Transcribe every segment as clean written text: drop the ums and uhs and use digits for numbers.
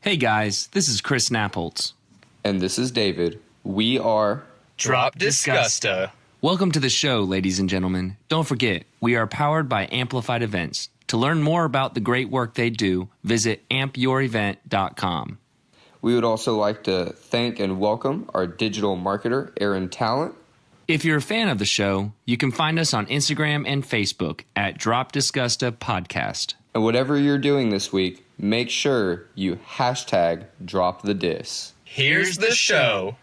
Hey guys, this is Chris Napoltz. And this is David. We are Drop Disgusta. Welcome to the show, ladies and gentlemen. Don't forget, we are powered by Amplified Events. To learn more about the great work they do, visit ampyourevent.com. We would also like to thank and welcome our digital marketer, Aaron Talent. If you're a fan of the show, you can find us on Instagram and Facebook at Drop Disgusta Podcast. And whatever you're doing this week, make sure you hashtag drop the dis. Here's the show.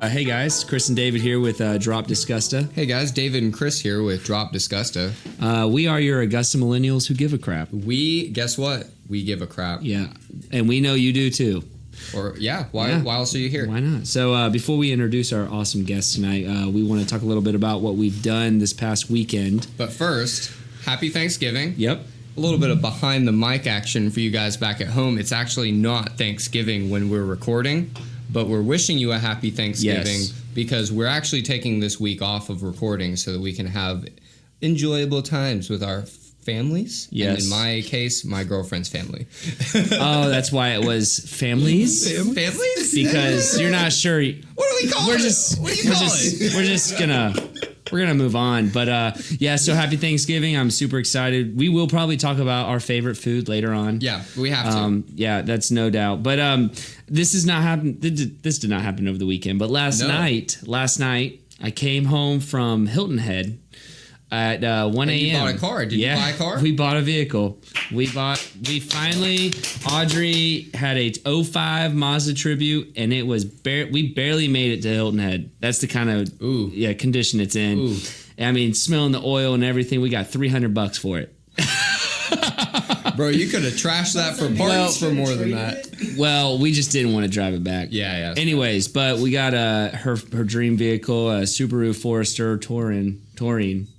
Hey guys, Chris and David here with Drop Disgusta. Hey guys, David and Chris here with Drop Disgusta. We are your Augusta millennials who give a crap. Guess what? We give a crap. Yeah, and we know you do too. Why else are you here? Why not? So before we introduce our awesome guests tonight, we want to talk a little bit about what we've done this past weekend. But first, happy Thanksgiving. Yep. A little bit of behind the mic action for you guys back at home. It's actually not Thanksgiving when we're recording, but we're wishing you a happy Thanksgiving because we're actually taking this week off of recording so that we can have enjoyable times with our families. Yes. And in my case, my girlfriend's family. Oh, that's why it was families? Families? Because you're not sure. What do we call it? What do you call it? We're just gonna move on. But so happy Thanksgiving. I'm super excited. We will probably talk about our favorite food later on. Yeah, we have to. Yeah, that's no doubt. But this did not happen over the weekend. But last night, I came home from Hilton Head at 1 a.m. You bought a car. Did you buy a car? We bought a vehicle. We finally, Audrey had a 05 Mazda Tribute, and it was we barely made it to Hilton Head. That's the kind of condition it's in. Ooh. I mean, smelling the oil and everything. We got $300 for it. Bro, you could have trashed that for parts for more than that. Well, we just didn't want to drive it back. Yeah. Anyways, but we got her dream vehicle, a Subaru Forester Touring,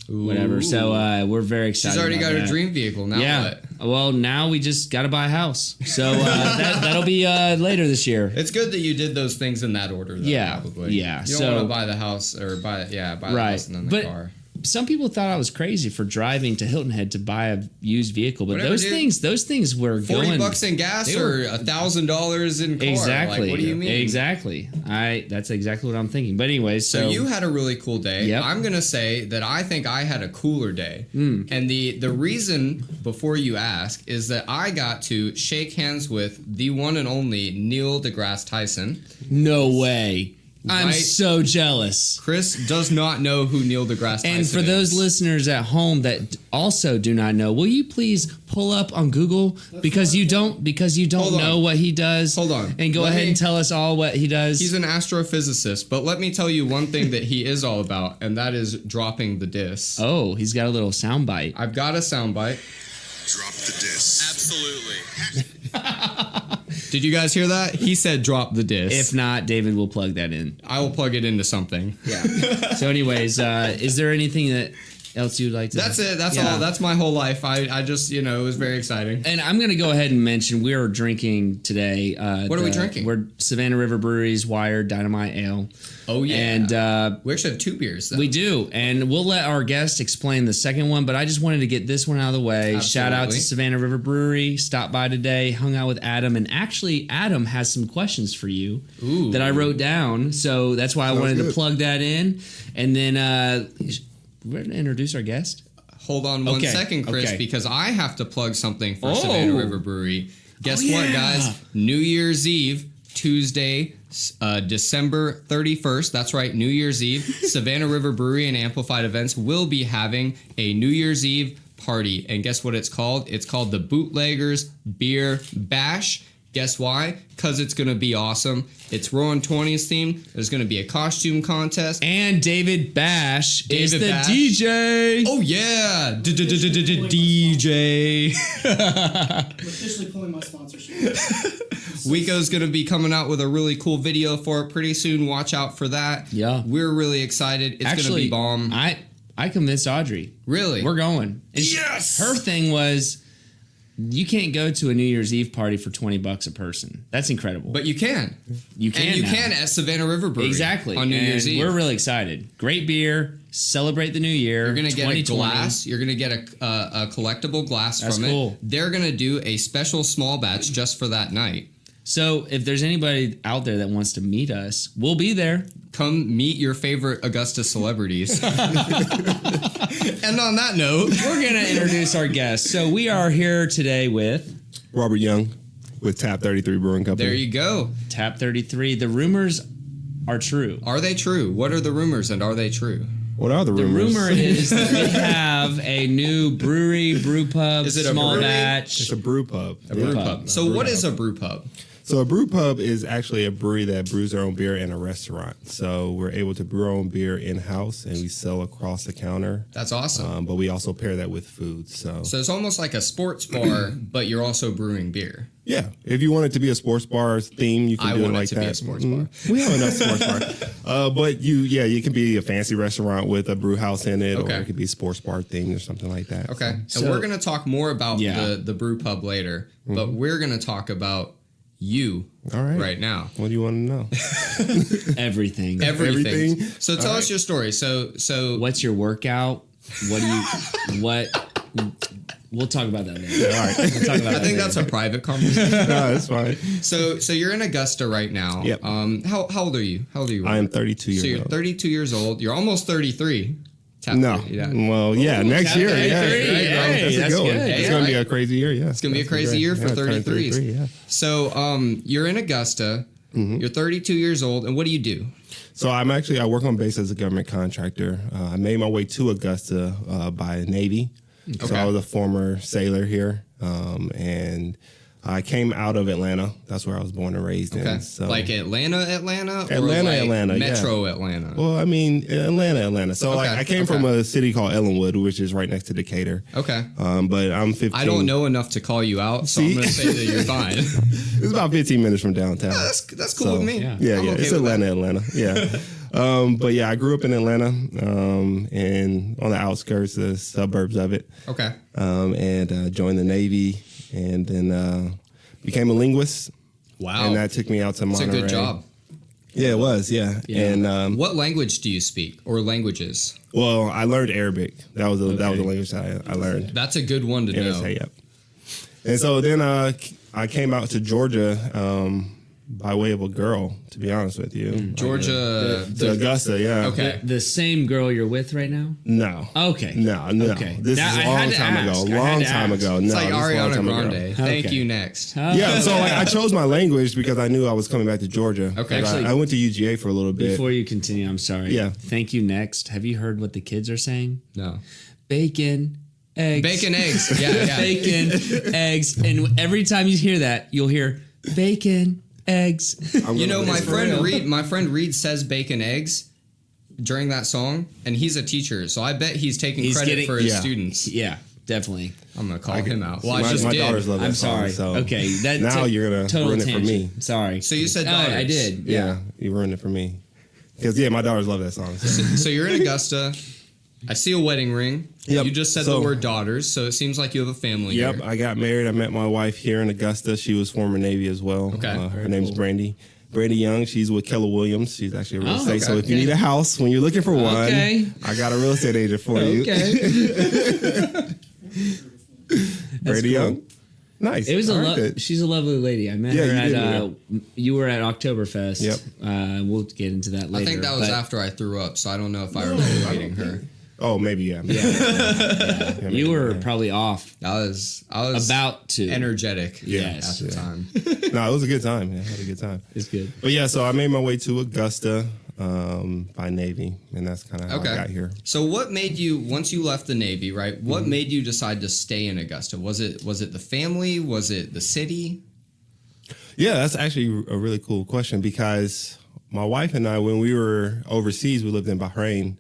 whatever. So we're very excited. She's already about got that. a dream vehicle. Now what? Well, now we just got to buy a house. So that'll be later this year. It's good that you did those things in that order, though, probably. Yeah. You don't want to buy the house or buy the house and then the car. Some people thought I was crazy for driving to Hilton Head to buy a used vehicle, but those things were going $40 in gas or $1,000 in car. Exactly. Like, what do you mean? Exactly. That's exactly what I'm thinking. But anyways, so you had a really cool day. Yep. I'm gonna say that I think I had a cooler day, and the reason, before you ask, is that I got to shake hands with the one and only Neil deGrasse Tyson. No way. I'm so jealous. Chris does not know who Neil deGrasse Tyson is. And for those listeners at home that also do not know, will you please pull up on Google because you don't know what he does? Hold on. And go ahead and tell us all what he does. He's an astrophysicist, but let me tell you one thing that he is all about, and that is dropping the diss. Oh, he's got a little soundbite. I've got a soundbite. Drop the diss. Absolutely. Did you guys hear that? He said drop the diss. If not, David will plug that in. I will plug it into something. Yeah. So anyways, is there anything else you'd like to... That's it. That's all. That's my whole life. I just, it was very exciting. And I'm going to go ahead and mention we are drinking today. What are we drinking? We're Savannah River Brewery's Wired Dynamite Ale. Oh, yeah. And we actually have two beers, though. We do. And we'll let our guest explain the second one, but I just wanted to get this one out of the way. Absolutely. Shout out to Savannah River Brewery. Stopped by today, hung out with Adam, and actually Adam has some questions for you that I wrote down. So that's why I wanted to plug that in. And then we're going to introduce our guest. Hold on one second, Chris, because I have to plug something for Savannah River Brewery. Guess what, guys? New Year's Eve, Tuesday, December 31st. That's right, New Year's Eve. Savannah River Brewery and Amplified Events will be having a New Year's Eve party. And guess what it's called? It's called the Bootleggers Beer Bash. Guess why? Because it's going to be awesome. It's Roaring 20s theme. There's going to be a costume contest. And David Bash is the DJ. Oh, yeah. DJ. I'm officially pulling my sponsorship. WeCo's going to be coming out with a really cool video for it pretty soon. Watch out for that. Yeah. We're really excited. It's going to be bomb. I convinced Audrey. Really? We're going. And yes! her thing was, You can't go to a New Year's Eve party for $20 a person. That's incredible. But you can. You can. And you now. can at Savannah River Brewery. Exactly. On New Year's Eve. We're really excited. Great beer. Celebrate the new year. You're going to get a glass. You're going to get a collectible glass from it. They're going to do a special small batch just for that night. So if there's anybody out there that wants to meet us, we'll be there. Come meet your favorite Augusta celebrities. And on that note, we're going to introduce our guests. So we are here today with Robert Young with Tap 33 Brewing Company. There you go. Tap 33. The rumors are true. Are they true? What are the rumors and are they true? What are the rumors? The rumor is that we have a new brew pub, is it small a batch. It's a brew pub. A brew pub. So what is a brew pub? So a brew pub is actually a brewery that brews their own beer in a restaurant. So we're able to brew our own beer in-house, and we sell across the counter. That's awesome. But we also pair that with food. So it's almost like a sports bar, but you're also brewing beer. Yeah. If you want it to be a sports bar theme, you can do it like that. I want it to be a sports bar. We have enough sports bar. But you can be a fancy restaurant with a brew house in it, or it could be sports bar themed or something like that. Okay. So, and we're going to talk more about the brew pub later, but we're going to talk about you right now. What do you want to know? Everything. So tell us your story. So what's your workout? What do you we'll talk about that later. All right. We'll talk about I think that's a private conversation. No, that's fine. So you're in Augusta right now. Yep. How old are you? I am 32 years old. So you're 32 years old. You're almost 33. No. Well, next year. That's good. It's going to be a crazy year, It's going to be a crazy year for 33s. So you're in Augusta. Mm-hmm. You're 32 years old. And what do you do? So I work on base as a government contractor. I made my way to Augusta by Navy. Okay. So I was a former sailor here. And I came out of Atlanta. That's where I was born and raised in. So. Like Atlanta? Atlanta, Metro Atlanta? Well, I mean, Atlanta. So I came from a city called Ellenwood, which is right next to Decatur. Okay. But I'm 15. I don't know enough to call you out, so I'm going to say that you're fine. It's about 15 minutes from downtown. Oh, that's cool with me. Yeah. Okay, it's Atlanta. Yeah. But I grew up in Atlanta and on the outskirts, the suburbs of it. Okay. And joined the Navy and then became a linguist. Wow. And that took me out to Monterey. It's a good job. Yeah, it was. Yeah. And what language do you speak or languages? Well, I learned Arabic. That was the language that I learned. That's a good one to know. Yep. And so then I came out to Georgia by way of a girl, to be honest with you. Georgia. To Augusta, yeah. Okay. The same girl you're with right now? No. Okay. No. Okay. This is a long time ago. It's No, like Ariana Grande. Thank Okay. you, next. Yeah, so I chose my language because I knew I was coming back to Georgia. Okay. Actually, I went to UGA for a little bit. Before you continue, I'm sorry. Yeah. Thank you, next. Have you heard what the kids are saying? No. Bacon, eggs. Bacon, eggs. Yeah. Bacon, eggs. And every time you hear that, you'll hear bacon, eggs. You know, my friend Reed says bacon, eggs during that song, and he's a teacher, so I bet he's taking credit for his students. Yeah, definitely. I'm going to call him out. Well, my daughters love that I'm song. sorry. So okay. That now you're going to ruin it for me. Sorry. So you said daughters. I did. Yeah, you ruined it for me. Because, my daughters love that song. So you're in Augusta. I see a wedding ring. Yep. You just said the word daughters, so it seems like you have a family here. I got married. I met my wife here in Augusta. She was former Navy as well. Okay. Her name's Brandy. Brandy Young. She's with Keller Williams. She's actually a real estate. So if you need a house, when you're looking for one, I got a real estate agent for you. Okay. Brandy Young. Nice. It was she's a lovely lady. I met her at you were at Oktoberfest. Yep. We'll get into that later. I think that was after I threw up, so I don't know if I remember meeting her. Oh, maybe, yeah. You were probably off. I was about to energetic at the time. No, it was a good time. Yeah, I had a good time. It's good. But so I made my way to Augusta by Navy, and that's kind of how I got here. So what made you, once you left the Navy, right, what made you decide to stay in Augusta? Was it the family? Was it the city? Yeah, that's actually a really cool question because my wife and I, when we were overseas, we lived in Bahrain.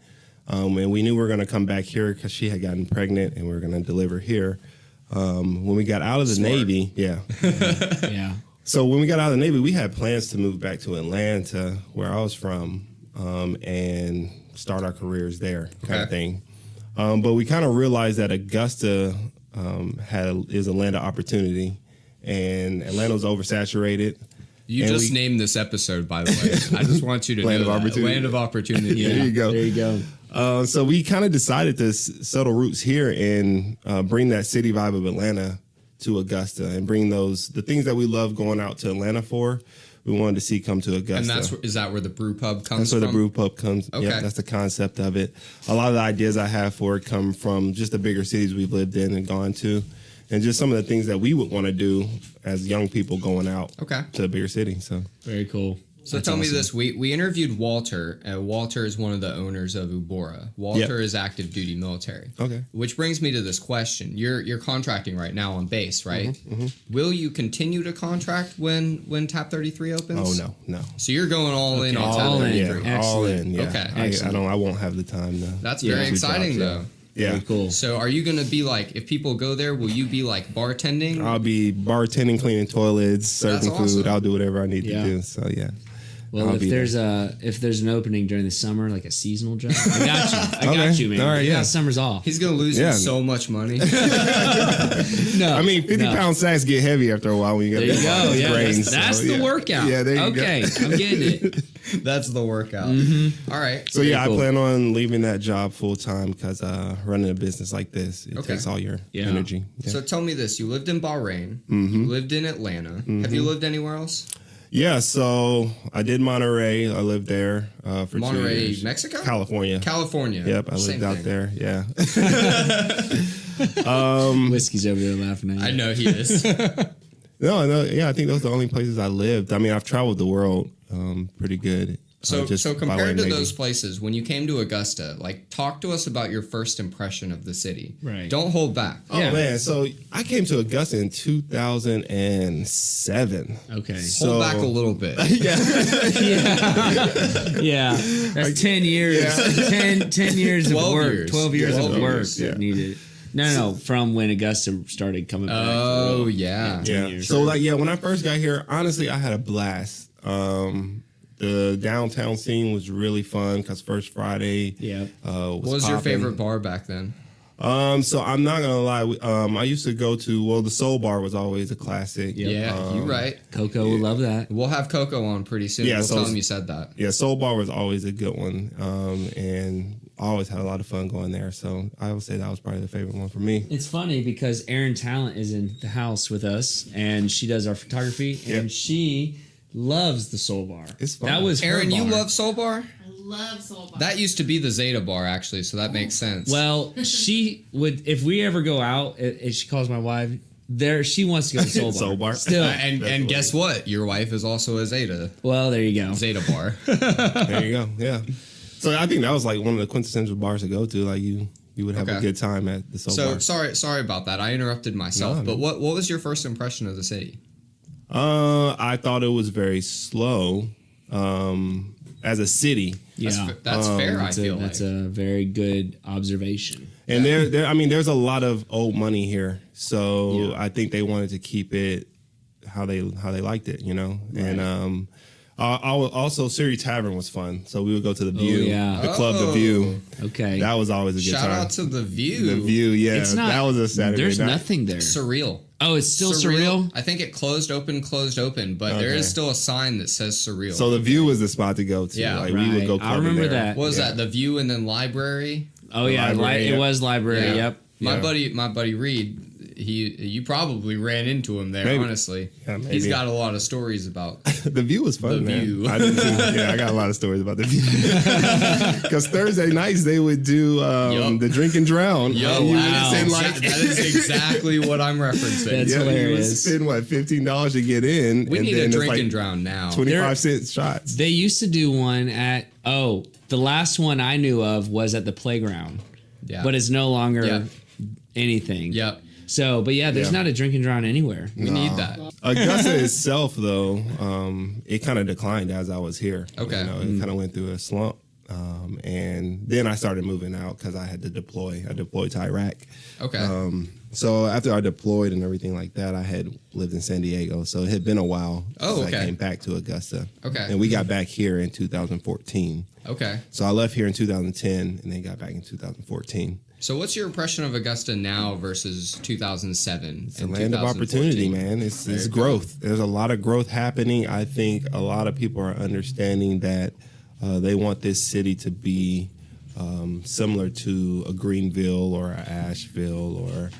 And we knew we were going to come back here because she had gotten pregnant and we were going to deliver here. When we got out of the Navy, So when we got out of the Navy, we had plans to move back to Atlanta, where I was from, and start our careers there, kind of thing. But we kind of realized that Augusta is a land of opportunity, and Atlanta was oversaturated. You just named this episode, by the way. I just want you to Land know of that. Opportunity. Land of Opportunity. There you go. There you go. So we kind of decided to settle roots here and bring that city vibe of Atlanta to Augusta and bring the things that we love going out to Atlanta for. We wanted to see come to Augusta. And is that where the brew pub comes That's where from? the brew pub comes. Okay. Yeah, that's the concept of it. A lot of the ideas I have for it come from just the bigger cities we've lived in and gone to, and just some of the things that we would want to do as young people going out to a bigger city. So very cool. So tell me this: we interviewed Walter. Walter is one of the owners of Ubora. Walter is active duty military. Okay. Which brings me to this question: You're contracting right now on base, right? Mm-hmm. Will you continue to contract when Tap 33 opens? Oh no. So you're going all in on Tap All in. 33. Yeah. All in. Yeah. Okay. I won't have the time to. That's do very two exciting, jobs, though. Yeah. Very cool. So are you going to be like, if people go there, will you be like bartending? I'll be bartending, cleaning toilets, serving That's awesome. food. I'll do whatever I need Yeah. to do. So yeah. Well, I'll if be there's an opening during the summer, like a seasonal job, I got you. I got you, man. All right, yeah. Summer's off. He's going to lose you so much money. No, I mean, 50-pound sacks get heavy after a while when you There get you go. Yeah, grains. that's so, the yeah. workout. Yeah, there you okay, go. I'm getting it. That's the workout. All right. So yeah, cool. I plan on leaving that job full time because running a business like this, it Okay. takes all your energy. Yeah. So tell me this: you lived in Bahrain, you lived in Atlanta. Have you lived anywhere else? Yeah, so I did Monterey. I lived there for 2 Monterey, years. Mexico? California. California. Yep, I Same lived out thing. there. Yeah. Whiskey's over there laughing at you. I know he is. No, yeah, I think those are the only places I lived. I mean, I've traveled the world pretty good. So just by way compared of to Navy. those places, when you came to Augusta, like talk to us about your first impression of the city. Right. Don't hold back. Oh man, so I came to Augusta in 2007. Okay. Hold back a little bit. Yeah, that's 10 years. Yeah. 10 years of 12 work. years. 12 years 12 of work years, yeah. needed. No, from when Augusta started coming back. Oh yeah. Yeah. So when I first got here, honestly, I had a blast. The downtown scene was really fun because First Friday. Yeah. Was What was your popping. favorite bar back then? So I'm not gonna lie. I used to go to the Soul Bar was always a classic. Yeah, you're right. Coco will love that. We'll have Coco on pretty soon. Yeah, we'll so- tell him you said that. Yeah, Soul Bar was always a good one. And I always had a lot of fun going there. So I would say that was probably the favorite one for me. It's funny because Erin Talent is in the house with us, and she does our photography, and she loves the Soul Bar. It's fun. That was her Aaron, you bar. love Soul Bar? I love Soul Bar. That used to be the Zeta Bar, actually, so that makes sense. Well, she would if we ever go out. And she calls my wife. She wants to go to Soul Bar. Soul Bar. Still. and guess what? Your wife is also a Zeta Well, there you go. Bar. There you go. Yeah. So I think that was like one of the quintessential bars to go to. Like you would have Okay. a good time at the Soul Bar. Sorry about that. I interrupted myself. No, but what was your first impression of the city? I thought it was very slow as a city. Yeah, That's fair. I feel that's like. a very good observation. And there's a lot of old money here. So I think they wanted to keep it how they liked it, you know. Right. And also Siri Tavern was fun. So we would go to the View, yeah. the club, the View. Okay, That was always a good Shout time. out to the View. The View, yeah. it's not. That was a Saturday There's night. nothing there. Surreal. Oh, it's still surreal. I think it closed open, but there Okay. is still a sign that says surreal. So the View was the spot to go to. Yeah, like we would go right. I clubbing remember there. that. what was Yeah. that? The View and then library. Oh yeah, library, it yeah. was library. Yeah. Yep. My Yeah. buddy Reed. You probably ran into him there. Maybe. Honestly, Yeah, maybe. he's got a lot of stories about. The View was fun, The man. View. I did too. Yeah, I got a lot of stories about the View. Because Thursday nights they would do Yup. the drink and drown. Yo, And you would wow. spend that is exactly what I'm referencing. That's you would hilarious. spend $15 to get in. We and need then a it's drink like and drown now. 25-cent shots. They used to do one at the last one I knew of was at the playground, Yeah, but it's no longer Yep. anything. Yep. So, but yeah, there's Yeah. not a drink and drown anywhere. We need that. Augusta itself, though, it kind of declined as I was here. Okay. You know, it kind of went through a slump. And then I started moving out because I had to deploy. I deployed to Iraq. Okay. So after I deployed and everything like that, I had lived in San Diego. So it had been a while Oh, since okay. I came back to Augusta. Okay. And we got back here in 2014. Okay. So I left here in 2010 and then got back in 2014. So what's your impression of Augusta now versus 2007? It's a land of opportunity, man. It's growth. There's a lot of growth happening. I think a lot of people are understanding that they want this city to be similar to a Greenville or a Asheville or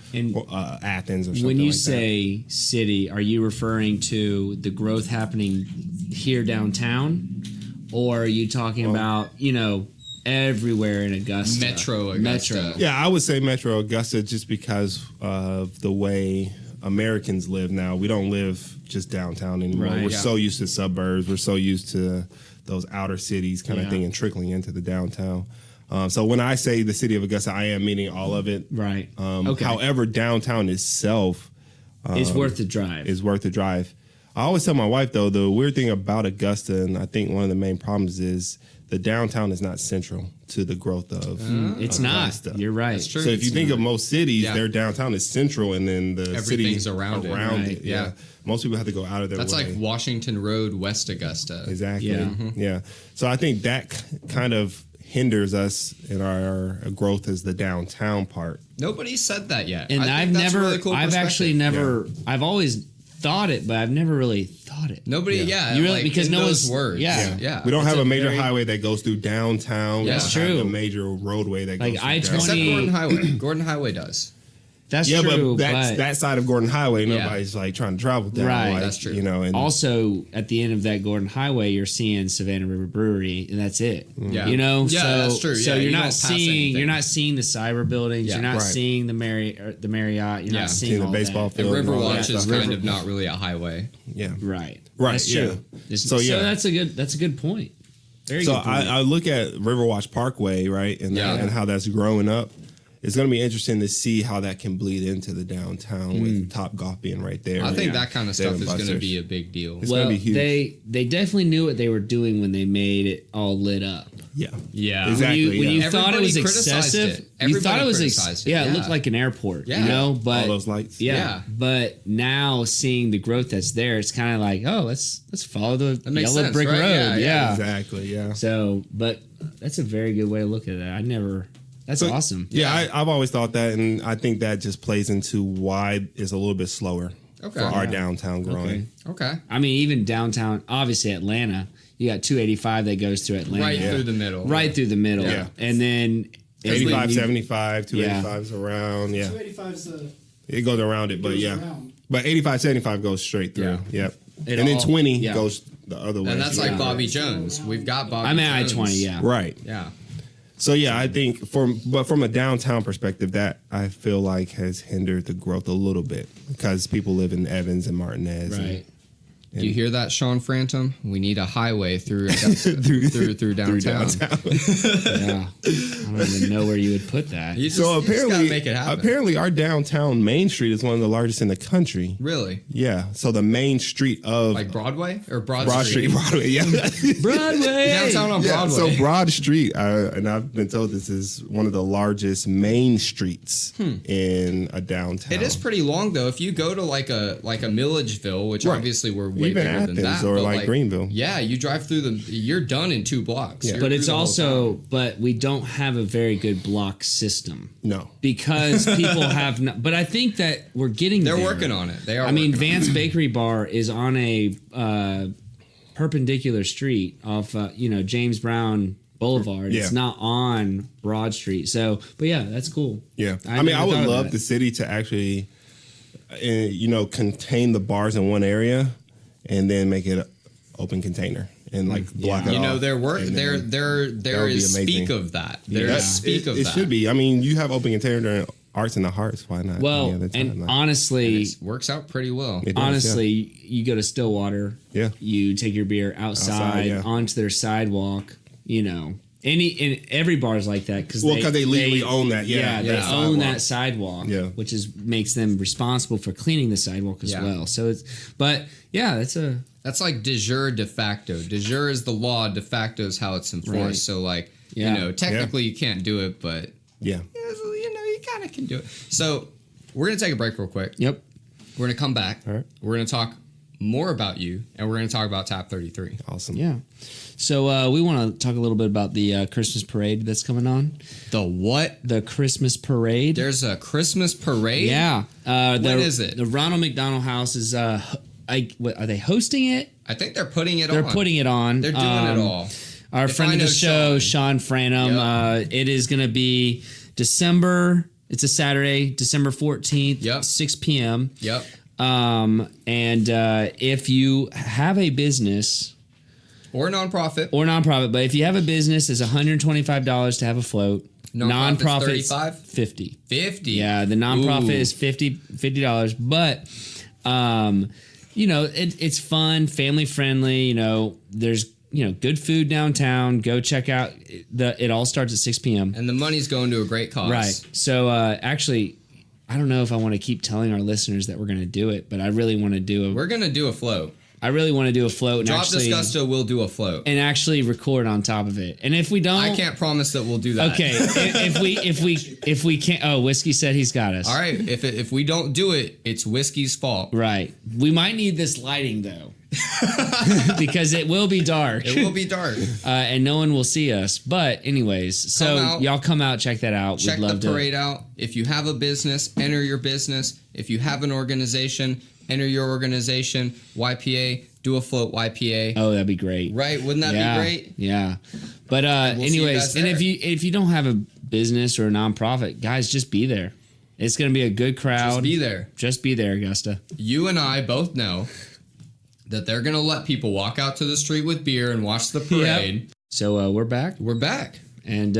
Athens or something when you like say city, are you referring to the growth happening here downtown? Or are you talking about, everywhere in Augusta? Metro Augusta. Yeah, I would say Metro Augusta just because of the way Americans live now. We don't live just downtown anymore. Right. We're so used to suburbs. We're so used to those outer cities kind of thing and trickling into the downtown. So when I say the city of Augusta, I am meaning all of it. Right. However, downtown itself it's worth the drive. Is worth the drive. I always tell my wife, though, the weird thing about Augusta, and I think one of the main problems is the downtown is not central to the growth of it's Augusta. not. You're right. That's true. So if you think of most cities, their downtown is central, and then the Everything's city around it. Right. Yeah. Most people have to go out of their That's way. like Washington Road, West Augusta. Exactly. Yeah. Yeah. So I think that kind of hinders us in our growth as the downtown part. Nobody said that yet. And I think that's a really cool I've actually perspective. never, I've always thought it, but I've never really thought it. Nobody, You really, because in no those one's words. Yeah. We don't have a a major very- highway that goes through downtown. Yeah. We That's don't have true. a major roadway that Like goes through I-20 downtown. Except Gordon Highway. Gordon Highway does. That's Yeah, true. but but that side of Gordon Highway, nobody's like trying to travel down. Right. Like, That's true. And also, at the end of that Gordon Highway, you're seeing Savannah River Brewery, and that's it. Yeah. Yeah, Yeah, that's true. So Yeah, you're you don't not pass seeing anything. the cyber buildings. Yeah. You're not Right. seeing the Marriott. You're Yeah. not seeing seeing the all baseball that. The field. and all that Riverwatch is stuff. kind of not really a highway. Yeah. Right. Right, That's yeah. true. So, So yeah. that's a good point. Very So good point. I look at Riverwatch Parkway, right, and how that's growing up. It's going to be interesting to see how that can bleed into the downtown with Top Golf being right there. I think Yeah. that kind of Dave stuff and is going to Buster's. be a big deal. It's gonna be huge. They definitely knew what they were doing when they made it all lit up. Yeah. Yeah. Exactly. When you yeah. thought it was Everybody criticized excessive, it. you Everybody thought it was criticized it, it yeah. looked like an airport, Yeah. But All those lights. yeah. But now seeing the growth that's there, it's kind of like, oh, let's follow the makes yellow sense, brick right? road. Yeah, yeah. Exactly. Yeah. So, but that's a very good way to look at it. That's So, awesome. Yeah, I've always thought that, and I think that just plays into why it's a little bit slower Okay. for our Yeah. downtown growing. Okay. I mean, even downtown, obviously Atlanta, you got 285 that goes through Atlanta. Right through the middle. Right through the middle. Yeah. And then 85, 75, 285 is around. Yeah. 285 is the It goes around it, but goes yeah. around. But 85, 75 goes straight through. Yeah. Yep. It And then all- 20 yeah. goes the other way. And that's Yeah. like Bobby Jones. We've got Bobby I'm at Jones. I-20, yeah. right. Yeah. So yeah, I think from a downtown perspective, that I feel like has hindered the growth a little bit because people live in Evans and Martinez. Right. Do you hear that, Sean Frantum? We need a highway through through downtown. Yeah. I don't even know where you would put that. You just, So you just gotta apparently, make it happen. apparently, our downtown Main Street is one of the largest in the country. Really? Yeah. So the main street of Like Broadway or Broad Street, Broadway. Yeah. Broadway! Downtown on Yeah, Broadway. so Broad Street, and I've been told this is one of the largest main streets in a downtown. It is pretty long though. If you go to like a Milledgeville, which Right. obviously we're way Even bigger than Athens that, or but like Greenville. Yeah, you drive through you're done in 2 blocks. Yeah. You're But through it's the whole also, town. but we don't have a very good block system No. because people have not, but I think that we're getting They're there. working on it. They are. I mean, working on Vance Bakery Bar is on a perpendicular street off, James Brown Boulevard. Yeah. It's not on Broad Street. So, but yeah, that's cool. Yeah. I I mean, never I would thought of love that. the city to actually, contain the bars in one area and then make it an open container and like block it You know, off. there were And there then- there that there would be is speak amazing. of that. There Yeah. is speak of it that. should be. I mean, you have open container during Arts in the Hearts. Why not? Well, any other time? and Like, honestly, It works out pretty well. it does, honestly, you go to Stillwater. Yeah. You take your beer outside yeah. onto their sidewalk. Every bar is like that because Well, 'cause they legally own that, yeah, they that own sidewalk. that sidewalk. Yeah. which makes them responsible for cleaning the sidewalk as Yeah. well. So that's a That's like de jure de facto. De jure is the law. De facto is how it's enforced. Right. So like Yeah. technically you can't do it, but yeah. you kind of can do it. So we're gonna take a break real quick. Yep. We're gonna come back. All right. We're gonna talk more about you, and we're going to talk about Tap 33. Awesome. Yeah. So we want to talk a little bit about the Christmas parade that's coming on. The what? The Christmas parade. There's a Christmas parade? Yeah. When is it? The Ronald McDonald House is. Are they hosting it? I think they're putting it on. They're putting it on. They're doing it all. Our friend of the show, Sean Franham. It is going to be December. It's a Saturday, December 14th, 6 p.m. Yep. And if you have a business or nonprofit, but if you have a business, it's $125 to have a float. Nonprofit's $50. 50. Yeah, the nonprofit is $50. But it's fun, family friendly. There's good food downtown. Go check out it all starts at 6 p.m. And the money's going to a great cause. Right. So actually, I don't know if I want to keep telling our listeners that we're going to do it, but I really want to do We're going to do a float. I really want to do a float. And Drop Disgusto will do a float. And actually record on top of it. And if we don't... I can't promise that we'll do that. Okay. if we can't... Oh, Whiskey said he's got us. All right. If we don't do it, it's Whiskey's fault. Right. We might need this lighting, though. Because it will be dark. It will be dark. And no one will see us. But anyways, so y'all come out, check that out. Check the parade out. If you have a business, enter your business. If you have an organization, enter your organization. YPA, do a float YPA. Oh, that'd be great. Right? Wouldn't that be great? Yeah. But anyways, and if you don't have a business or a nonprofit, guys, just be there. It's going to be a good crowd. Just be there. Just be there, Augusta. You and I both know that they're going to let people walk out to the street with beer and watch the parade. Yep. So we're back. We're back. And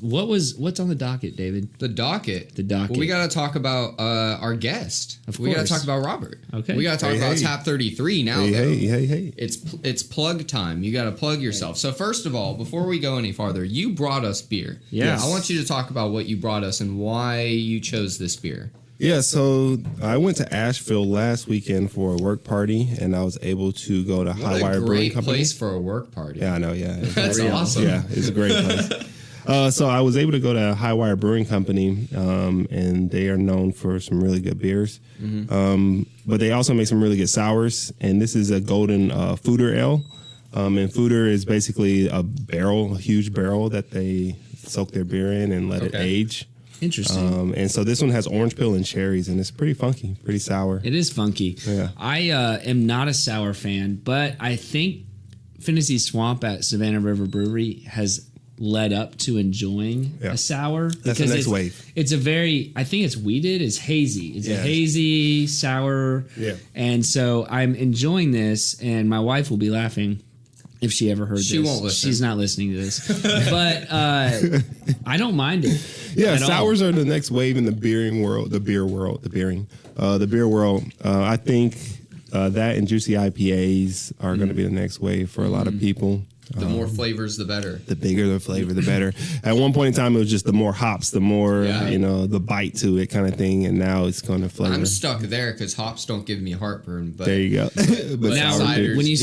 what's on the docket, David? The docket. Well, we got to talk about our guest. Of course. We got to talk about Robert. Okay. We got to talk about Tap 33 now. Hey. It's plug time. You got to plug yourself. So first of all, before we go any farther, you brought us beer. Yes. I want you to talk about what you brought us and why you chose this beer. Yeah, so I went to Asheville last weekend for a work party, and I was able to go to High Wire Brewing Company. What a great place for a work party. Yeah, I know, yeah. That's awesome. Yeah, it's a great place. So I was able to go to High Wire Brewing Company, and they are known for some really good beers. Mm-hmm. But they also make some really good sours, and this is a golden Fooder ale. And Fooder is basically a huge barrel that they soak their beer in and let it age. Interesting. And so this one has orange peel and cherries, and it's pretty funky, pretty sour. It is funky. Yeah. I am not a sour fan, but I think Fantasy Swamp at Savannah River Brewery has led up to enjoying a sour. That's the next wave. It's a I think it's weeded. It's hazy. It's a hazy sour. Yeah. And so I'm enjoying this, and my wife will be laughing if she ever heard this. She won't listen. She's not listening to this. But I don't mind it. Yeah, sours are the next wave in the beer world. I think that and juicy IPAs are going to be the next wave for a lot of people. The more flavors, the better. The bigger the flavor, the better. At one point in time, it was just the more hops, the more the bite to it kind of thing, and now it's going to flavor. I'm stuck there because hops don't give me heartburn. But there you go. But now, ciders, when you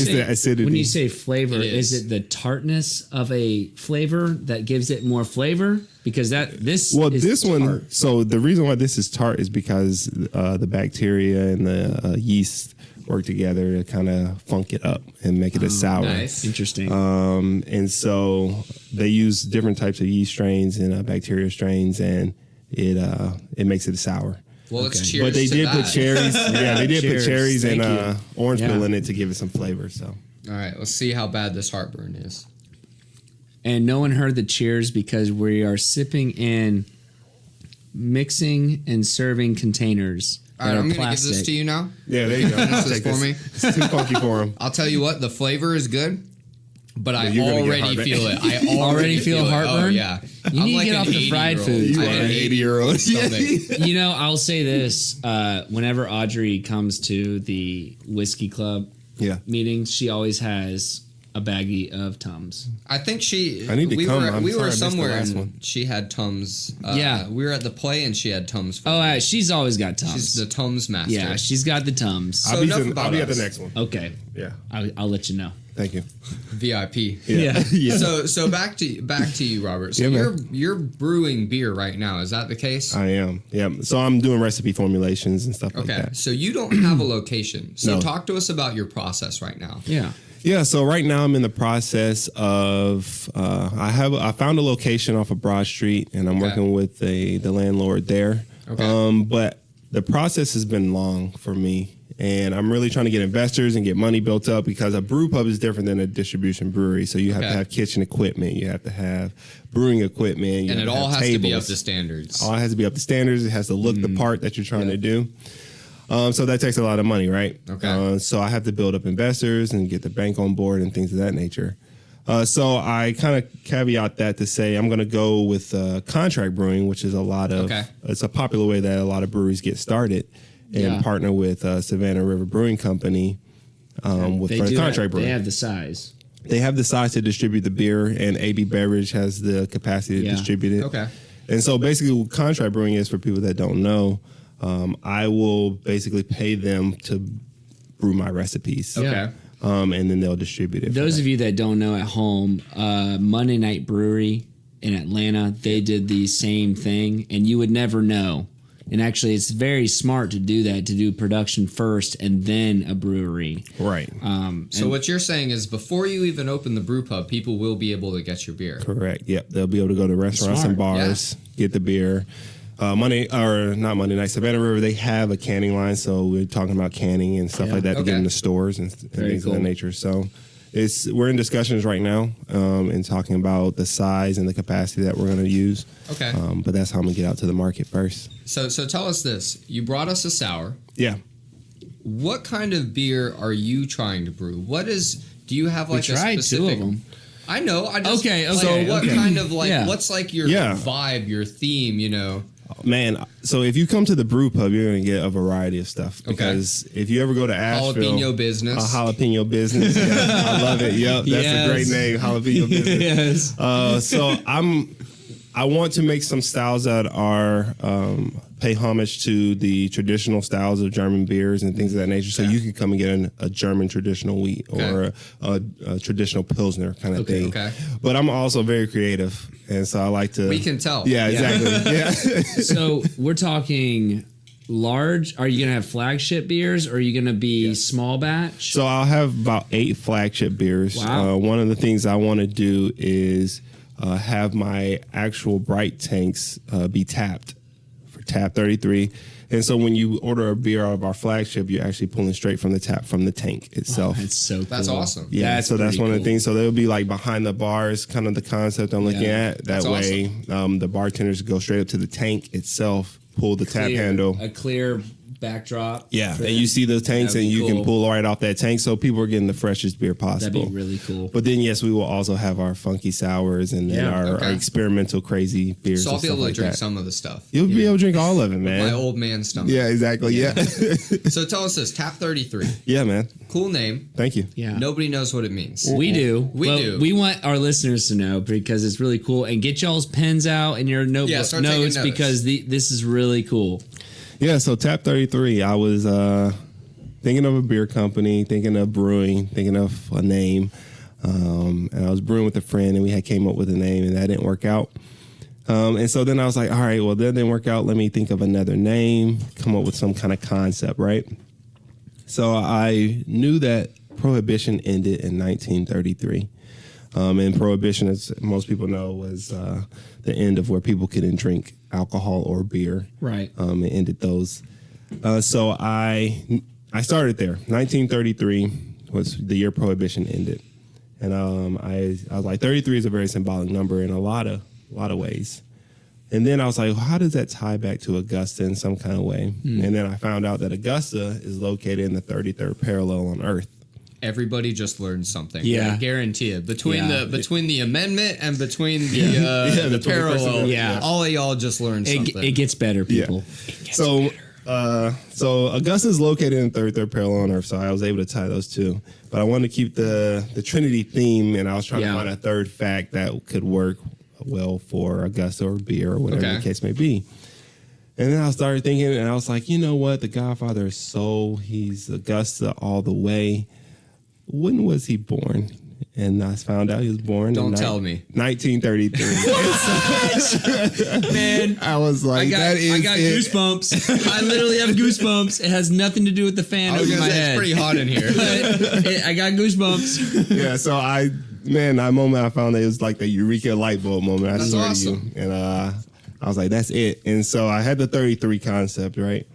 you say flavor, is it the tartness of a flavor that gives it more flavor? Because this one. tart. So the reason why this is tart is because the bacteria and the yeast work together to kind of funk it up and make it a sour. Nice. Interesting. And so they use different types of yeast strains and bacteria strains, and it makes it sour. Well, let's cheers. But they to did that. put cherries. Yeah, they did Cheers. put cherries Thank and you. orange peel in it to give it some flavor. So, All right, let's see how bad this heartburn is. And no one heard the cheers because we are sipping in mixing and serving containers. All right, I'm going to give this to you now. yeah, there you go. Finish this Take for me. It's too funky for him. I'll tell you what, the flavor is good, but I you're gonna get already heartburn. feel it. I already feel it. heartburn? Oh, yeah. You I'm need to like get an off the fried 80-year-old. foods, I man. have an 80-year-old. stomach. I'll say this. Whenever Audrey comes to the whiskey club meetings, she always has a baggie of Tums. I think I need to come. We I'm were sorry, I missed the somewhere last and one. she had Tums. We were at the play and she had Tums. She's always got Tums. She's the Tums master. Yeah, she's got the Tums. So I'll enough be about at the us. next one. Okay. Yeah. I'll let you know. Thank you. VIP. Yeah. So back to you, Robert. So you're brewing beer right now. Is that the case? I am. Yeah. So I'm doing recipe formulations and stuff like that. Okay. So you don't have a location. So No. talk to us about your process right now. Yeah. Yeah, so right now I'm in the process of I found a location off of Broad Street, and I'm working with the landlord there. Okay. But the process has been long for me, and I'm really trying to get investors and get money built up because a brew pub is different than a distribution brewery. So you have to have kitchen equipment, you have to have brewing equipment, And it all has to be up to standards. All has to be up to standards. It has to look the part that you're trying to do. So that takes a lot of money, right? Okay. So I have to build up investors and get the bank on board and things of that nature. So I kind of caveat that to say I'm going to go with contract brewing, which is it's a popular way that a lot of breweries get started, and partner with Savannah River Brewing Company for contract brewing. They have the size. They have the size to distribute the beer, and AB Beverage has the capacity to distribute it. Okay. And so basically what contract brewing is, for people that don't know, I will basically pay them to brew my recipes. Okay. And then they'll distribute it. Those of you that don't know at home, Monday Night Brewery in Atlanta, they did the same thing, and you would never know. And actually, it's very smart to do that, to do production first and then a brewery. Right. So what you're saying is before you even open the brew pub, people will be able to get your beer. Correct. Yep. They'll be able to go to restaurants and bars, get the beer. Not Monday Night, Savannah River, they have a canning line, so we're talking about canning and stuff like that to get in the stores and things of that nature. So we're in discussions right now and talking about the size and the capacity that we're going to use. Okay. But that's how I'm going to get out to the market first. So tell us this. You brought us a sour. Yeah. What kind of beer are you trying to brew? Do you have like We tried a specific... 2 of them. I know. Okay, So what kind of Yeah. what's like your vibe, your theme, Man, so if you come to the brew pub, you're going to get a variety of stuff. Because if you ever go to Asheville... Jalapeno business. Jalapeno business. Yeah, I love it. Yep, that's a great name, jalapeno business. Yes. So I want to make some styles that are pay homage to the traditional styles of German beers and things of that nature. So you can come and get a German traditional wheat or a traditional Pilsner kind of thing. Okay. But I'm also very creative. And so I like to... We can tell. Yeah, exactly. Yeah. So we're talking large. Are you going to have flagship beers, or are you going to be small batch? So I'll have about 8 flagship beers. Wow. One of the things I want to do is have my actual bright tanks be tapped for tap 33. And so when you order a beer out of our flagship, you're actually pulling straight from the tap from the tank itself. That's so cool. That's awesome. Yeah, so that's one of the things. So they'll be like behind the bars, kind of the concept I'm looking at. That way, the bartenders go straight up to the tank itself, pull the tap handle. A clear backdrop. Yeah, and you see those tanks, and you can pull right off that tank, so people are getting the freshest beer possible. That'd be really cool. But then, yes, we will also have our funky sours and then our experimental crazy beers. So I'll be able to like drink that. some of the stuff. You'll be able to drink all of it, man. My old man stomach. Yeah, exactly. Yeah. So tell us this, Tap 33. Yeah, man. Cool name. Thank you. Yeah. Nobody knows what it means. We do. We do. We want our listeners to know because it's really cool. And get y'all's pens out and your notebook start taking notes notes. because this is really cool. Yeah, so Tap 33, I was thinking of a beer company, thinking of brewing, thinking of a name. And I was brewing with a friend, and we had came up with a name, and that didn't work out. And so then I was like, all right, well, that didn't work out. Let me think of another name, come up with some kind of concept, right? So I knew that Prohibition ended in 1933. And Prohibition, as most people know, was the end of where people couldn't drink alcohol or beer. Right. It ended those. So I started there. 1933 was the year Prohibition ended. And I was like, 33 is a very symbolic number in a lot of ways. And then I was like, well, how does that tie back to Augusta in some kind of way? And then I found out that Augusta is located in the 33rd parallel on Earth. Everybody just learned something. Yeah. I guarantee it. Between the amendment and between the parallel, all of y'all just learned something. It gets better, people. So Augusta is located in the 33rd parallel on Earth, so I was able to tie those two. But I wanted to keep the Trinity theme, and I was trying to find a third fact that could work well for Augusta or beer or whatever the case may be. And then I started thinking, and I was like, you know what? The Godfather is he's Augusta all the way. when was he born? And I found out he was born Don't tell me. 1933. Man, I was like, I got goosebumps. I literally have goosebumps. It has nothing to do with the fan over my head. It's pretty hot in here. I got goosebumps. Yeah, so that moment I found that it was like the Eureka light bulb moment. That's swear awesome. to you. And I was like, that's it. And so I had the 33 concept, right?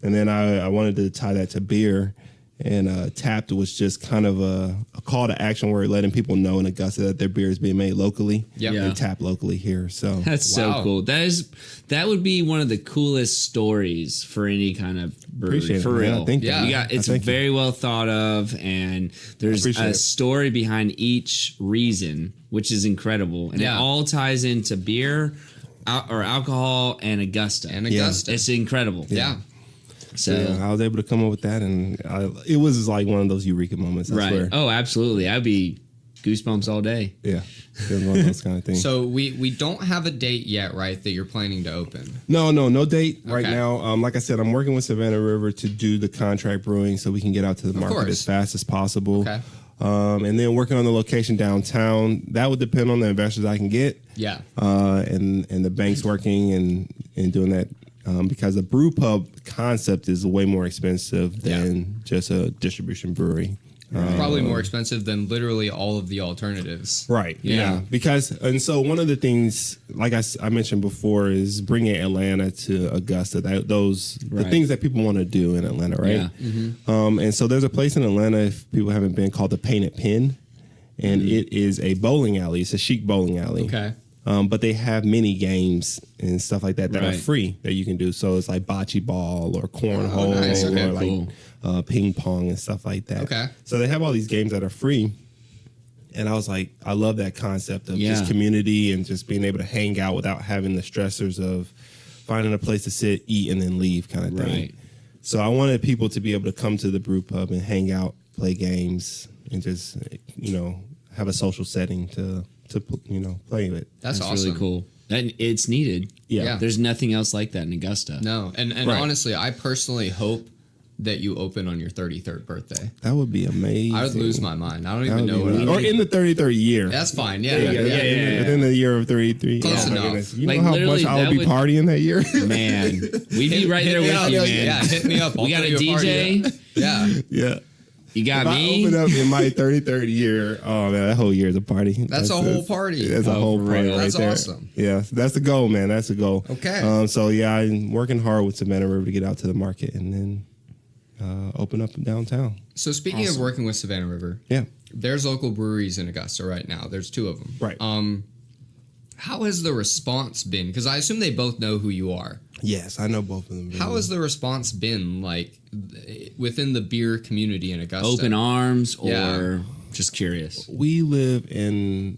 And then I wanted to tie that to beer. And Tapped was just kind of a call to action where letting people know in Augusta that their beer is being made locally. Yep. Yeah. And tapped locally here. So That's so cool. That would be one of the coolest stories for any kind of brewery. Appreciate it, for man. real. I think It's very well thought of, and there's a story behind each reason, which is incredible. And it all ties into beer or alcohol and Augusta. It's incredible. Yeah. So I was able to come up with that, and it was like one of those Eureka moments. I swear. Oh, absolutely. I'd be goosebumps all day. Yeah. It was one of those kind of things. So we don't have a date yet, right, that you're planning to open? No date right Okay. now. Like I said, I'm working with Savannah River to do the contract brewing so we can get out to the market as fast as possible. Okay. And then working on the location downtown. That would depend on the investors I can get. Yeah. And the bank's working and doing that. Because the brew pub concept is way more expensive than just a distribution brewery. Probably more expensive than literally all of the alternatives. Right. Yeah. So one of the things, like I mentioned before, is bringing Atlanta to Augusta. The things that people want to do in Atlanta, right? Yeah. And so there's a place in Atlanta, if people haven't been, called the Painted Pen, and it is a bowling alley. It's a chic bowling alley. Okay. But they have mini games and stuff like that are free that you can do. So it's like bocce ball or cornhole or like ping pong and stuff like that. Okay. So they have all these games that are free. And I was like, I love that concept of just community and just being able to hang out without having the stressors of finding a place to sit, eat, and then leave kind of thing. Right. So I wanted people to be able to come to the brew pub and hang out, play games, and just, have a social setting to play with. That's awesome. Really cool. And it's needed. Yeah. There's nothing else like that in Augusta. No, and honestly, I personally hope that you open on your 33rd birthday. That would be amazing. I would lose my mind. I don't even know what I or in the 33rd year. That's fine. Yeah. Within the year of 33. Close enough. Goodness. You Like, know how literally, much I would be partying that year? Man, we'd be right there with you, man. Yeah, hit me up. We got a DJ. Yeah. Yeah. You got if me. I open up in my 33rd year, oh man, that whole year is a party. That's a whole party. That's a whole party right That's there. awesome. Yeah, that's the goal, man. That's the goal. Okay. So yeah, I'm working hard with Savannah River to get out to the market and then open up downtown. So speaking of working with Savannah River, Yeah. there's local breweries in Augusta right now. There's 2 of them. Right. How has the response been? Because I assume they both know who you are. Yes, I know both of them. How has the response been like within the beer community in Augusta? Open arms or Yeah. just curious? We live in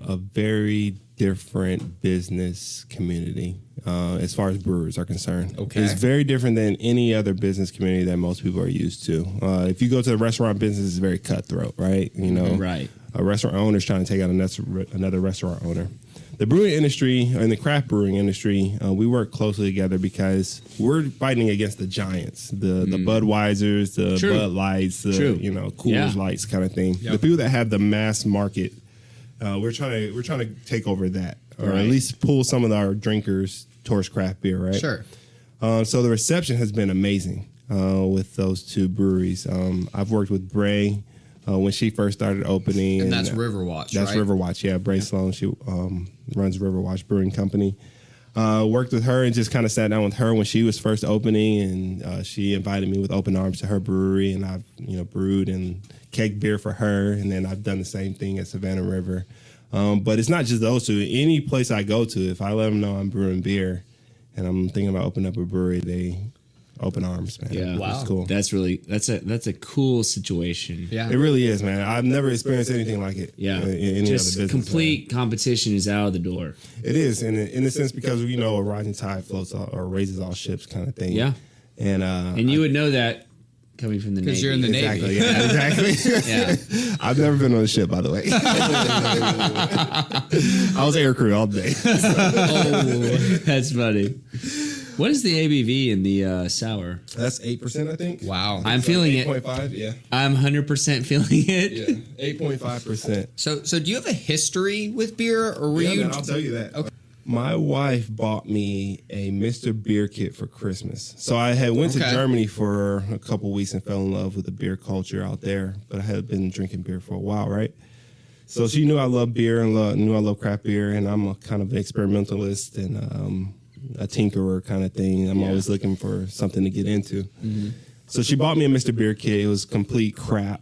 a very different business community as far as brewers are concerned. Okay. It's very different than any other business community that most people are used to. If you go to the restaurant business, it's very cutthroat, right? Right. A restaurant owner is trying to take out another restaurant owner. The brewing industry and the craft brewing industry, we work closely together because we're fighting against the giants, the Budweisers, the Bud Lights, the Coors Lights kind of thing. Yep. The people that have the mass market, we're trying to take over that, or at least pull some of our drinkers towards craft beer, right? Sure. So the reception has been amazing with those 2 breweries. I've worked with Bray when she first started opening. And that's Riverwatch, That's right? Riverwatch, yeah. Bray Sloan, she runs Riverwatch Brewing Company. Worked with her and just kind of sat down with her when she was first opening, and she invited me with open arms to her brewery, and I've brewed and kegged beer for her, and then I've done the same thing at Savannah River. But it's not just those 2. Any place I go to, if I let them know I'm brewing beer and I'm thinking about opening up a brewery, they open arms, man. Yeah. Wow. It's cool. That's a cool situation. Yeah. It really is, man. I've never experienced anything like it. Yeah. In any just other business, complete competition is out of the door. man. It is, in a sense, because a rising tide floats all, or raises all ships, kind of thing. Yeah. And you would know that coming from the Navy. Because you're in the exactly, Navy. yeah, exactly. Yeah. I've never been on a ship, by the way. I was air crew all day. Oh, that's funny. What is the ABV in the sour? That's 8%, I think. Wow. I'm feeling it. 8.5, yeah. I'm 100% feeling it. Yeah, 8.5%. So do you have a history with beer, or were you? Man, I'll tell you that. Okay. My wife bought me a Mr. Beer kit for Christmas. So I had went to Germany for a couple weeks and fell in love with the beer culture out there. But I had been drinking beer for a while, right? So she knew I love beer and knew I love craft beer, and I'm a kind of experimentalist and a tinkerer kind of thing. I'm always looking for something to get into. Mm-hmm. So she bought me a Mr. Beer kit. It was complete crap.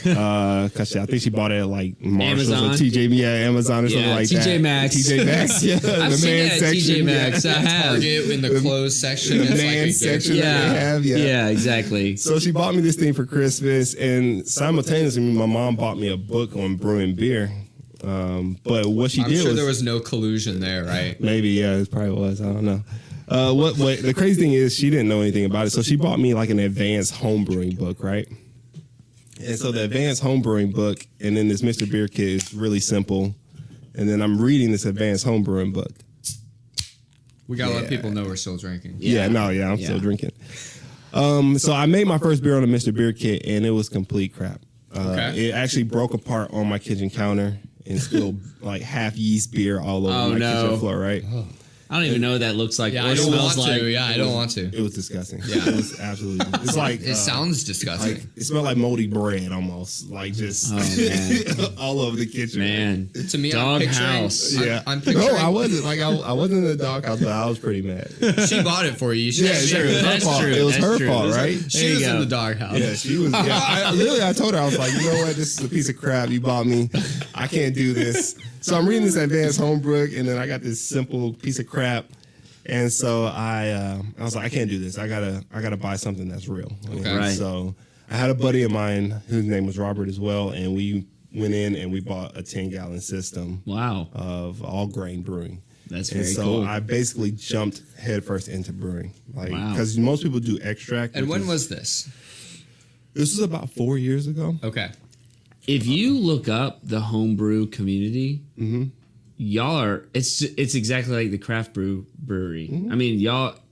Cause I think she bought it at like Marshalls Amazon. or Amazon or something like that. TJ Maxx. TJ Maxx, yeah. I've seen it at TJ Maxx. I have. Target in the clothes section. The it's man like section Yeah. that they have, Yeah, exactly. So she bought me this thing for Christmas, and simultaneously, my mom bought me a book on brewing beer. But what she I'm did sure was there was no collusion there, right? maybe, yeah, it probably was. I don't know. What the crazy thing is, she didn't know anything about it, so she bought me like an advanced homebrewing book, right? And so the advanced homebrewing book, and then this Mr. Beer kit is really simple, and then I'm reading this advanced homebrewing book. We gotta let people know we're still drinking. I'm still drinking. So I made my first beer on a Mr. Beer kit, and it was complete crap. It actually broke apart on my kitchen counter and spilled like half yeast beer all over my kitchen floor, right? I don't even know what that looks like. Yeah, or I don't smells want like. to. Yeah, I don't want to. It was disgusting. Yeah, it was absolutely. It's like It sounds disgusting. like it smelled like moldy bread almost, like just all over the kitchen. Man, To me, dog I'm picturing, house. Yeah, I'm picturing. No, I wasn't. Like I wasn't in the doghouse, but I was pretty mad. She bought it for you. She, Yeah, sure. It was her That's fault. true. It was That's her true. fault, right? She There you was go. in the doghouse. Yeah, she was. Yeah, I told her, I was like, you know what? This is a piece of crap you bought me. I can't do this. So I'm reading this advanced homebrew, and then I got this simple piece of crap. And so I was like, I can't do this. I gotta buy something that's real. Okay. Right. So I had a buddy of mine whose name was Robert as well, and we went in and we bought a 10-gallon system Wow, of all grain brewing. that's And very so cool. I basically jumped headfirst into brewing, like Wow. because most people do extract. And which when is- was this? this? Was about 4 years ago. Okay. If you look up the homebrew community, y'all are it's exactly like the craft brewery. I mean,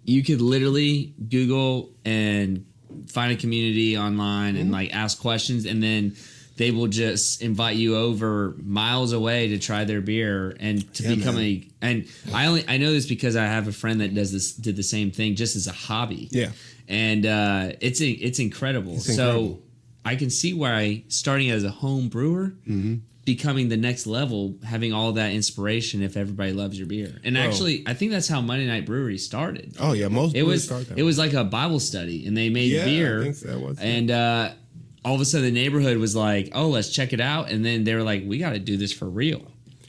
you could literally Google and find a community online and like ask questions, and then they will just invite you over miles away to try their beer and to become and I know this because I have a friend that did the same thing just as a hobby. Yeah. And it's incredible. So I can see why starting as a home brewer, becoming the next level, having all that inspiration if everybody loves your beer. And actually, I think that's how Monday Night Brewery started. Oh yeah, most It breweries was start that it was like a Bible study, and they made Yeah, beer. I think so, that was it. And all of a sudden, the neighborhood was like, "Oh, let's check it out." And then they were like, "We got to do this for real."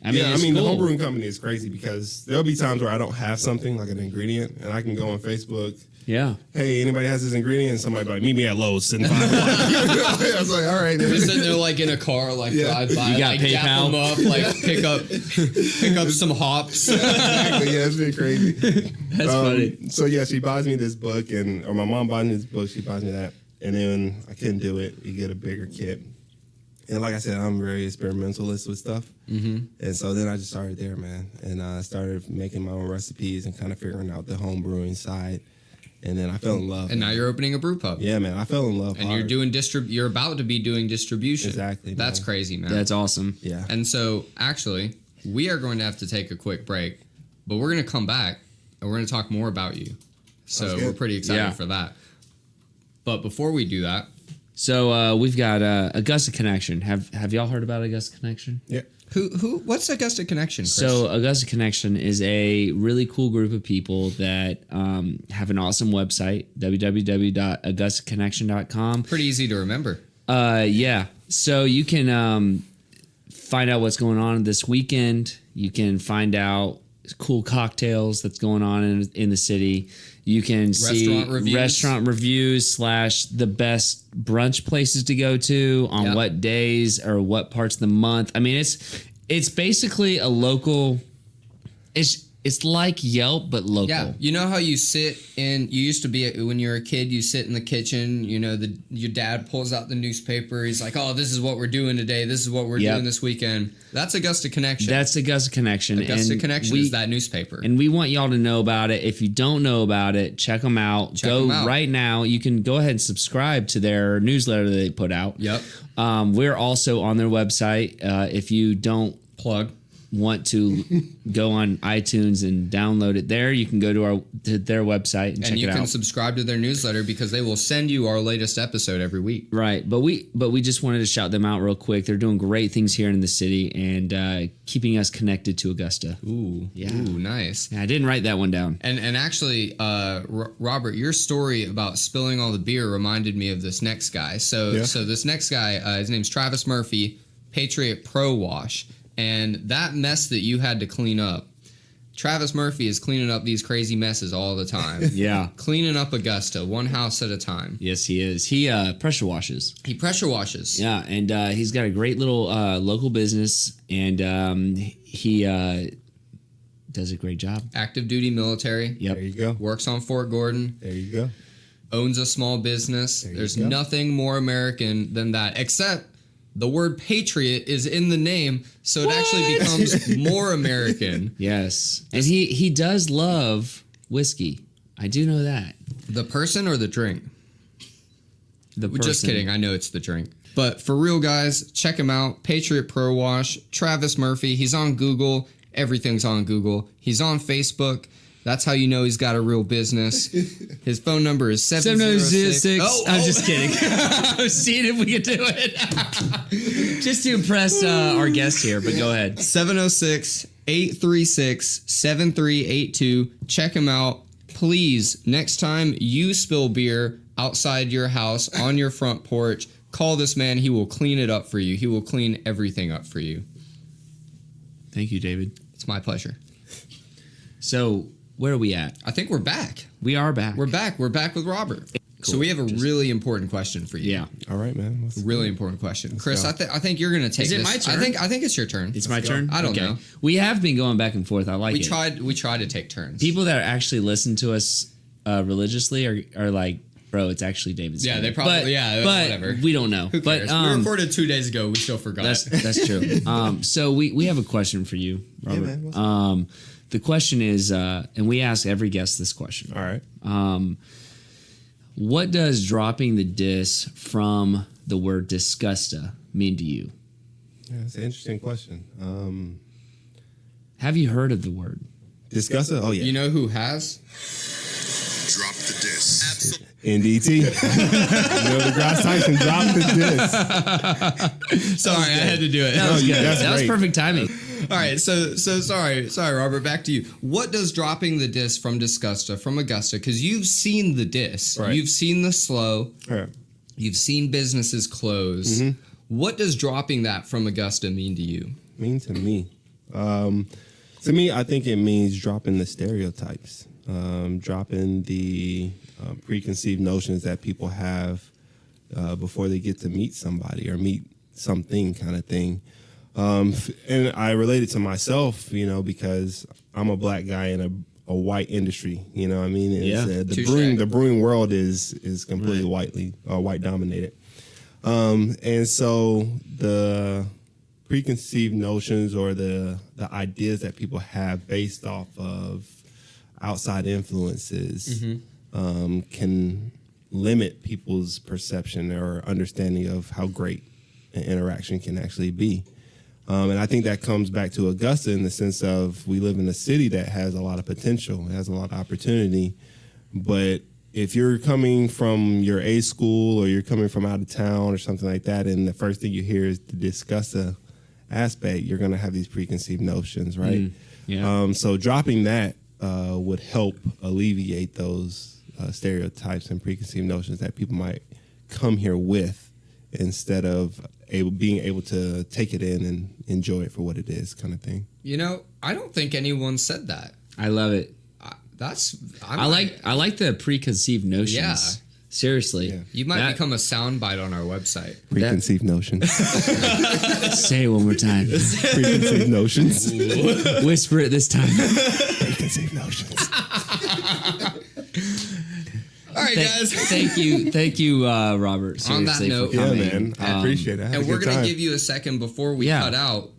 I mean, it's the cool. homebrewing company is crazy because there'll be times where I don't have something like an ingredient, and I can go on Facebook. Yeah. Hey, anybody has this ingredient? And somebody like, meet me at Lowe's, send 5 I was like, all right. You're sitting there like in a car, like drive by, You got like PayPal? dap them up, like pick up some hops. Exactly. Yeah, it's been crazy. That's funny. So yeah, she buys me this book, or my mom buys me this book. She buys me that, and then I couldn't do it. You get a bigger kit, and like I said, I'm very experimentalist with stuff. Mm-hmm. And so then I just started there, man, and I started making my own recipes and kind of figuring out the home brewing side. And then I fell in love. And now you're opening a brew pub. Yeah, man, I fell in love. And hard. you're doing you're about to be doing distribution. Exactly, man. That's crazy, man. That's awesome. Yeah. And so actually, we are going to have to take a quick break, but we're going to come back and we're going to talk more about you. So Sounds good. we're pretty excited Yeah. for that. But before we do that, So we've got Augusta Connection. Have y'all heard about Augusta Connection? Yeah. what's Augusta Connection, Chris? So Augusta Connection is a really cool group of people that have an awesome website, www.augustaconnection.com. Pretty easy to remember. Yeah. So you can find out what's going on this weekend. You can find out cool cocktails that's going on in the city. You can see restaurant reviews / the best brunch places to go to on what days or what parts of the month. I mean, it's basically a local. It's It's like Yelp, but local. Yeah, you know how you used to be, when you were a kid, you sit in the kitchen, your dad pulls out the newspaper, he's like, oh, this is what we're doing today, this is what we're doing this weekend. That's Augusta Connection. Augusta Connection Is that newspaper. And we want y'all to know about it. If you don't know about it, check them out. Go right now. You can go ahead and subscribe to their newsletter that they put out. Yep. We're also on their website. If you don't want to go on iTunes and download it there, you can go to their website and check it out. And you can subscribe to their newsletter because they will send you our latest episode every week. Right, but we just wanted to shout them out real quick. They're doing great things here in the city and keeping us connected to Augusta. Ooh, nice. Yeah, I didn't write that one down. And actually, Robert, your story about spilling all the beer reminded me of this next guy. So this next guy, his name's Travis Murphy, Patriot Pro Wash. And that mess that you had to clean up, Travis Murphy is cleaning up these crazy messes all the time. Yeah. Cleaning up Augusta, one house at a time. Yes, he is. He pressure washes. He pressure washes. Yeah, and he's got a great little local business, and he does a great job. Active duty military. Yep. There you go. Works on Fort Gordon. There you go. Owns a small business. There's nothing more American than that, except the word patriot is in the name, so it actually becomes more American. Yes. And he does love whiskey. I do know that. The person or the drink? The person. Just kidding. I know it's the drink. But for real, guys, check him out. Patriot Pro Wash. Travis Murphy. He's on Google. Everything's on Google. He's on Facebook. That's how you know he's got a real business. His phone number is 706. I'm just kidding. I was seeing if we could do it. Just to impress our guest here, but go ahead. 706-836-7382. Check him out. Please, next time you spill beer outside your house, on your front porch, call this man. He will clean it up for you. He will clean everything up for you. Thank you, David. It's my pleasure. So, where are we at? I think we're back. We are back. We're back. We're back with Robert. Cool. So we have a really important question for you. Yeah. All right, man. Really important question. Chris, I think you're going to take this. Is it my turn? I think it's your turn. It's my turn? I don't know. We have been going back and forth. I like it. We tried to take turns. People that actually listen to us religiously are like, bro, it's actually David's turn. They probably, but whatever. We don't know. Who cares? But, we recorded 2 days ago. We still forgot. That's true. So we have a question for you, Robert. Yeah, man. What's up? The question is, and we ask every guest this question. All right. What does dropping the dis from the word disgusta mean to you? Yeah, that's an interesting question. Have you heard of the word? Disgusta? Oh, yeah. You know who has? Drop the disc. Absolutely. NDT. Neil deGrasse Tyson dropped the disc. Sorry, I had to do it. That was good. That's That was great. perfect timing. All right, so sorry, Robert. Back to you. What does dropping the disc from Disgusta, from Augusta? Because you've seen the disc, Right. You've seen the slow, Right. you've seen businesses close. Mm-hmm. What does dropping that from Augusta mean to you? Mean to me? To me, I think it means dropping the stereotypes, dropping the preconceived notions that people have before they get to meet somebody or meet something, kind of thing. And I relate it to myself, because I'm a black guy in a white industry. You know what I mean? It's, the brewing world is completely white dominated. And so the preconceived notions or the ideas that people have based off of outside influences can limit people's perception or understanding of how great an interaction can actually be. And I think that comes back to Augusta in the sense of we live in a city that has a lot of potential, it has a lot of opportunity. But if you're coming from your A school or you're coming from out of town or something like that, and the first thing you hear is the Disgusta aspect, you're going to have these preconceived notions, right? So dropping that would help alleviate those stereotypes and preconceived notions that people might come here with instead of being able to take it in and enjoy it for what it is, kind of thing. I don't think anyone said that. I love it. I like the preconceived notions. Yeah. Seriously. Yeah. You might become a soundbite on our website. Preconceived notions. Say it one more time. Preconceived notions. Whisper it this time. preconceived notions. All right, guys. Thank you, Robert. On that Seriously, note, for coming. Yeah, man. I appreciate it. I had And a we're good going time. to give you a second before we cut out.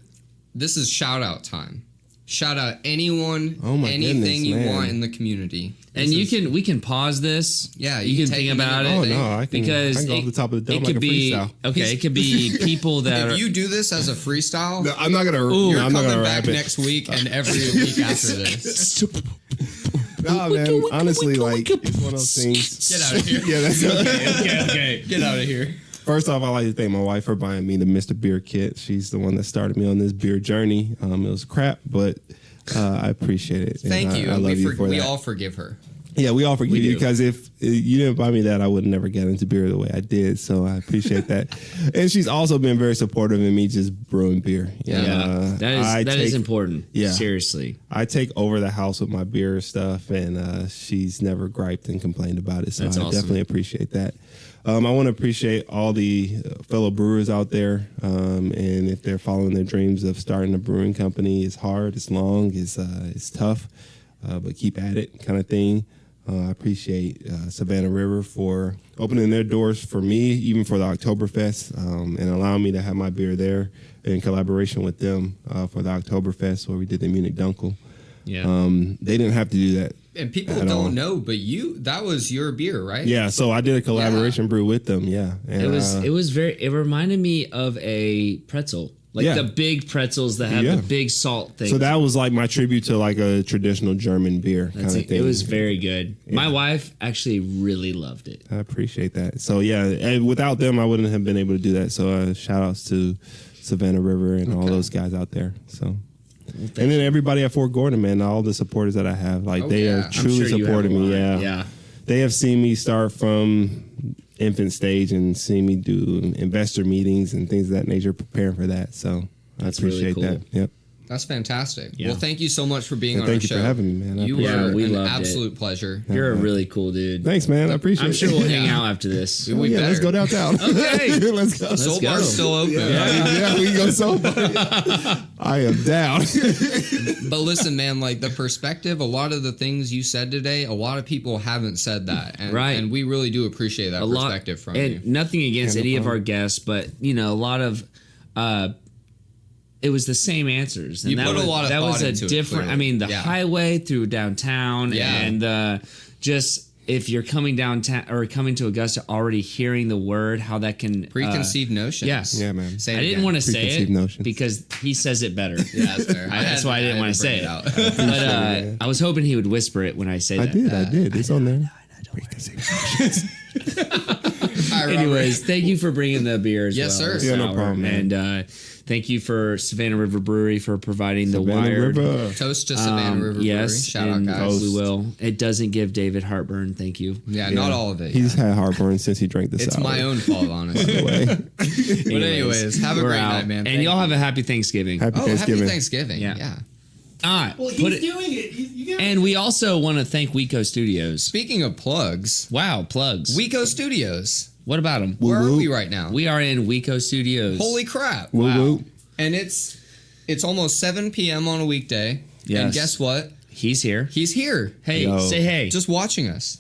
This is shout out time. Shout out anyone, anything goodness, you man. want in the community. And we can pause this. Yeah, you can think about it. Oh no, I can go off the top of the dome it like could a be freestyle. okay. It could be people that If you do this as a freestyle, No, I'm not gonna. you're I'm not coming gonna back rap it. next week and every week after this. Nah, man. Honestly, like it's one of those things. Get out of here. Yeah, that's okay. Okay. Get out of here. First off, I like to thank my wife for buying me the Mr. Beer kit. She's the one that started me on this beer journey. It was crap, but I appreciate it. Thank And you. I love you for we that. all forgive her. Yeah, we all forgive We you do. because if you didn't buy me that, I would never get into beer the way I did. So I appreciate that. And she's also been very supportive in me just brewing beer. that is important. Yeah. Seriously. I take over the house with my beer stuff, and she's never griped and complained about it. So That's I awesome. definitely appreciate that. I want to appreciate all the fellow brewers out there, and if they're following their dreams of starting a brewing company, it's hard, it's long, it's tough, but keep at it, kind of thing. I appreciate Savannah River for opening their doors for me, even for the Oktoberfest, and allowing me to have my beer there in collaboration with them for the Oktoberfest, where we did the Munich Dunkel. Yeah. They didn't have to do that. And people At don't all. know, but that was your beer, right? Yeah, so I did a collaboration brew with them. Yeah, and, It was it reminded me of a pretzel. Like Yeah. the big pretzels that have Yeah. the big salt thing. so that was like my tribute to like a traditional German beer kind of thing. It was very good. My wife actually really loved it. I appreciate that. So yeah, and without them, I wouldn't have been able to do that. So shout outs to Savannah River and all those guys out there. So. And then everybody at Fort Gordon, man, all the supporters that I have, like they yeah. are I'm truly sure you have supporting a me. lot. Yeah, Yeah. They have seen me start from infant stage and seen me do investor meetings and things of that nature, preparing for that. So That's I appreciate really cool. that. Yep. That's fantastic. Yeah. Well, thank you so much for being And on our thank you show. for having me, man. I You appreciate were it. We an loved it. absolute pleasure. You're a really cool dude. Thanks, man. I appreciate I'm it. sure we'll hang out after this. Oh, yeah, let's go downtown. Okay. Let's go. Soul go. Bar's still open. Yeah, we can go so far. I am down. But listen, man, like the perspective, a lot of the things you said today, a lot of people haven't said that. And, Right. And we really do appreciate that perspective from and you. nothing against Yeah, no any of problem. our guests, but a lot of it was the same answers. And You that put a was, lot of that was thought a into it, different. clearly. I mean, the Yeah. highway through downtown, Yeah. and just if you're coming downtown or coming to Augusta, already hearing the word, how that can Preconceived notions. Yes. Yeah, man. Say it I didn't again. want to say Preconceived it notions. because he says it better. Yeah, that's fair. That's why I didn't want to say it. Out. But I was hoping he would whisper it when I say I that. did. It's on there. All right, Anyways, thank you for bringing the beer as Yes, well. sir. this Yeah, no hour. problem, man. And thank you for Savannah River Brewery for providing the Savannah wired. River. Toast to Savannah River Yes, Brewery. Shout out, and guys. we will. It doesn't give David heartburn. Thank you. Yeah, not all of it. He's had heartburn since he drank this. It's sour. my own fault, honestly. Way. But anyways, have a we're great out. night, man. And Thank y'all you. have a happy Thanksgiving. Happy Oh, Thanksgiving. happy Thanksgiving. Yeah. Yeah. All right. Well, he's doing it. You gotta- And we also want to thank WeCo Studios. Speaking of plugs, Wow, plugs. WeCo Studios. What about them? Where are woo. we right now? We are in WeCo Studios. Holy crap. Woo Wow. woo. And it's almost 7 p.m. on a weekday. Yes. And guess what? He's here. He's here. Hey, Yo. say hey. Just watching us.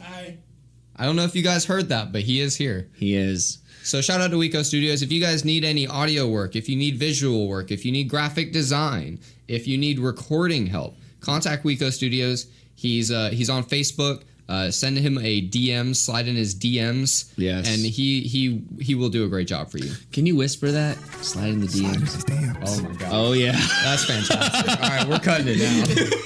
I don't know if you guys heard that, but he is here. He is. So shout out to WeCo Studios. If you guys need any audio work, if you need visual work, if you need graphic design, if you need recording help, contact WeCo Studios. He's on Facebook. Send him a DM, slide in his DMs. Yes. And he will do a great job for you. Can you whisper that? Slide in the DMs. Oh my god. Oh yeah. That's fantastic. All right, we're cutting it now.